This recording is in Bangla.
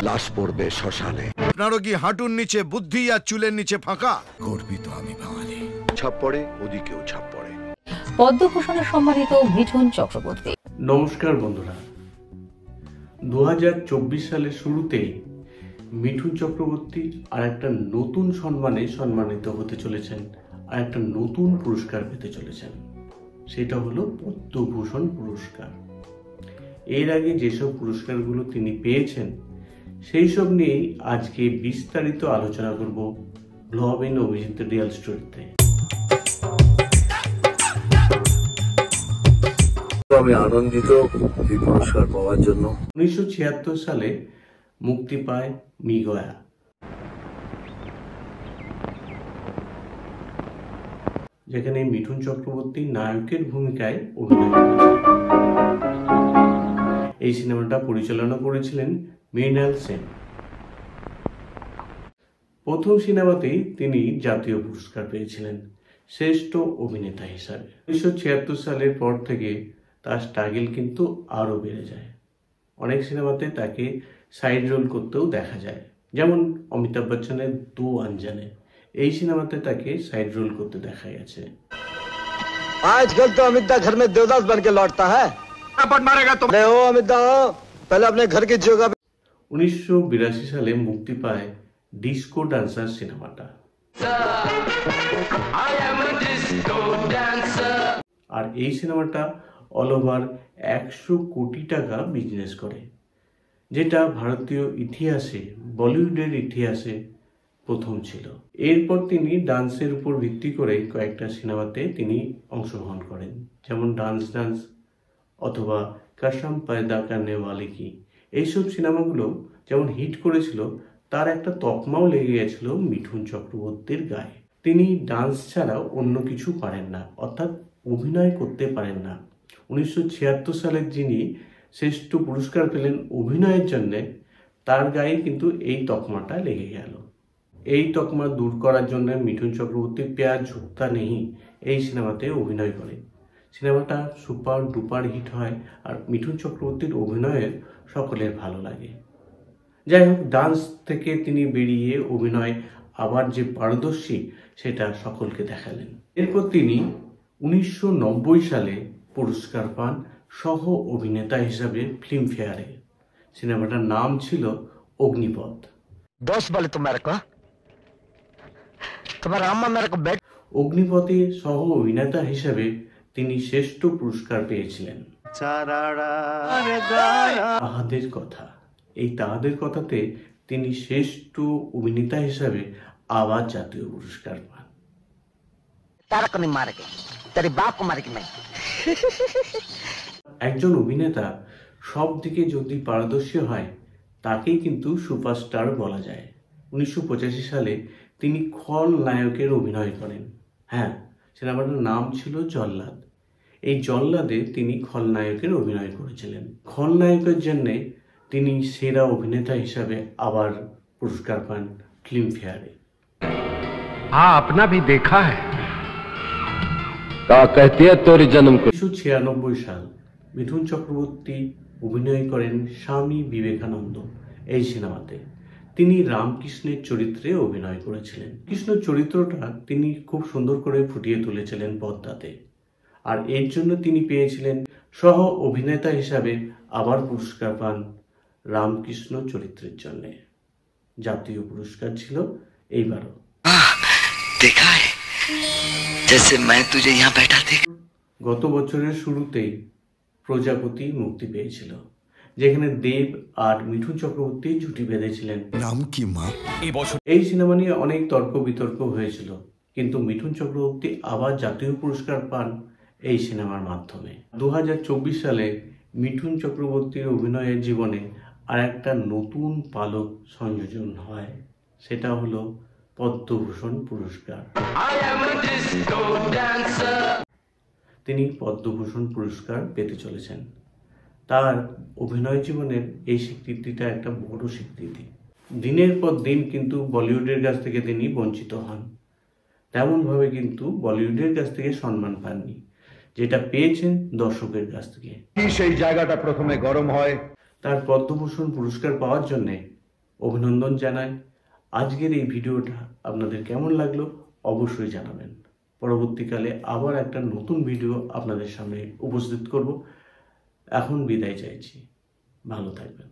লাশ পড়বে শ্মশানে। আপনারও কি হাঁটুর নিচে বুদ্ধি আর চুলের নিচে ফাঁকা? গর্বিত আমি বাঙালি। ছাপ পড়ে, ওদিকেও ছাপ পড়ে। পদ্মভূষণে সম্মানিত মিঠুন চক্রবর্তী। নমস্কার বন্ধুরা, 2024 সালের শুরুতেই মিঠুন চক্রবর্তী আর একটা নতুন সম্মানে সম্মানিত হতে চলেছেন, আর একটা নতুন পুরস্কার পেতে চলেছেন। সেটা হলো পদ্মভূষণ পুরস্কার। এর আগে যেসব পুরস্কারগুলো তিনি পেয়েছেন সেই সব নিয়েই আজকে বিস্তারিত আলোচনা করব ব্লগ ইন অভিজিৎ রিয়েল স্টোরিতে। আমি আনন্দিত এই পুরস্কার পাওয়ার জন্য। 1976 সালে মুক্তি পায় মি গয়া। যেখানে মিঠুন চক্রবর্তী নায়কের ভূমিকায় অভিনয় করেছেন। এই সিনেমাটা পরিচালনা করেছিলেন মৃণাল সেন। প্রথম সিনেমাতেই তিনি জাতীয় পুরস্কার পেয়েছিলেন শ্রেষ্ঠ অভিনেতা হিসাবে। 1976 সালের পর থেকে তার স্ট্রাগল কিন্তু আরো বেড়ে যায়। অনেক সিনেমাতে তাকে সাইড রোল করতেও দেখা যায়, যেমন অমিতাভ বচ্চনের দো আনজানে। এই সিনেমাতে তাকে সাইড রোল করতে দেখা গেছে। आजकल तो अमित दा घर में देवदास बन के लौटता है। मारेगा तुम। ले हो अमित दा, पहले अपने घर की जगह। 1982 সালে মুক্তি পায় ডিস্কো ডান্সার সিনেমাটা। আর এই সিনেমাটা অল ওভার 100 কোটি টাকা বিজনেস করে, যেটা ভারতীয় ইতিহাসে, বলিউডের ইতিহাসে প্রথম ছিল। এরপর তিনি ডান্সের উপর ভিত্তি করে কয়েকটা সিনেমাতে তিনি অংশগ্রহণ করেন, যেমন ডান্স ডান্স অথবা কসম পয়দা করনে ওয়ালে কি। এইসব সিনেমাগুলো যেমন হিট করেছিল, তার একটা তকমাও লেগে গেছিল মিঠুন চক্রবর্তীর গায়ে। তিনি ডান্স ছাড়াও অন্য কিছু পারেন না, অর্থাৎ অভিনয় করতে পারেন না। 1976 সালের যিনি শ্রেষ্ঠ পুরস্কার পেলেন অভিনয়ের জন্য, তার গায়ে কিন্তু এই তকমাটা লেগে গেল। এই তকমা দূর করার জন্য মিঠুন চক্রবর্তী প্যার ঝুঁকতা নেই এই সিনেমাতে অভিনয় করে। সিনেমাটা সুপার ডুপার হিট হয়, আর মিঠুন চক্রবর্তীর অভিনয়ের সকলের ভালো লাগে। যাই হোক, ডান্স থেকে তিনি বেরিয়ে অভিনয় আবার যে পারদর্শী সেটা সকলকে দেখালেন। এরপর তিনি 1990 সালে পুরস্কার পান সহ অভিনেতা হিসাবে ফিল্মফেয়ারে। সিনেমাটার নাম ছিল অগ্নিপথ। অগ্নিপথে সহ অভিনেতা হিসাবে তিনি শ্রেষ্ঠ পুরস্কার পেয়েছিলেন। তাহাদের কথা, এই তাহাদের কথাতে তিনি শ্রেষ্ঠ অভিনেতা হিসাবে আবার জাতীয় পুরস্কার পান। একজন অভিনেতা সব দিকে যদি পারদর্শী হয়, তাকেই কিন্তু সুপারস্টার বলা যায়। 1985 সালে তিনি খলনায়কের অভিনয় করেন। হ্যাঁ, সিনেমাটার নাম ছিল জল্লাদ। এই জল্লাদে তিনি খলনায়কের অভিনয় করেছিলেন। খলনায়কের জন্যে তিনি সেরা অভিনেতা হিসাবে আবার পুরস্কার পান ফিল্মফেয়ারে। हाँ, अपना भी देखा है। 1996 সাল মিঠুন চক্রবর্তী অভিনয় করেন স্বামী বিবেকানন্দ এই সিনেমাতে। তিনি রামকৃষ্ণের চরিত্রে অভিনয় করেছিলেন। কৃষ্ণ চরিত্রটা তিনি খুব সুন্দর করে ফুটিয়ে তুলেছিলেন পর্দাতে, আর এর জন্য তিনি পেয়েছিলেন সহ অভিনেতা হিসাবে আবার পুরস্কার পান রামকৃষ্ণ চরিত্রের জন্য। জাতীয় পুরস্কার ছিল এইবারও। গত বছরের শুরুতেই প্রজাপতি মুক্তি পেয়েছিল, যেখানে দেব আর মিঠুন চক্রবর্তী জুটি বেঁধেছিলেন। নাম কি মা? এই সিনেমা নিয়ে অনেক তর্ক বিতর্ক হয়েছিল, কিন্তু মিঠুন চক্রবর্তী আবার জাতীয় পুরস্কার পান এই সিনেমার মাধ্যমে। 2024 সালে মিঠুন চক্রবর্তীর অভিনয়ের জীবনে আর একটা নতুন পালক সংযোজন হয়, সেটা হলো পদ্মভূষণ পুরস্কার। তিনি পদ্মভূষণ পুরস্কার পেতে চলেছেন। তার অভিনয় জীবনের এই স্বীকৃতিটা একটা বড় স্বীকৃতি। দিনের পর দিন কিন্তু বলিউডের কাছ থেকে তিনি বঞ্চিত হন, তেমনভাবে কিন্তু বলিউডের কাছ থেকে সম্মান পাননি, যেটা পেয়েছেন দর্শকের কাছ থেকে। সেই জায়গাটা প্রথমে গরম হয়। তার পদ্মভূষণ পুরস্কার পাওয়ার জন্য অভিনন্দন জানাই। আজকের এই ভিডিওটা আপনাদের কেমন লাগলো অবশ্যই জানাবেন। পরবর্তীকালে আবার একটা নতুন ভিডিও আপনাদের সামনে উপস্থিত করব। এখন বিদায় চাইছি, ভালো থাকবেন।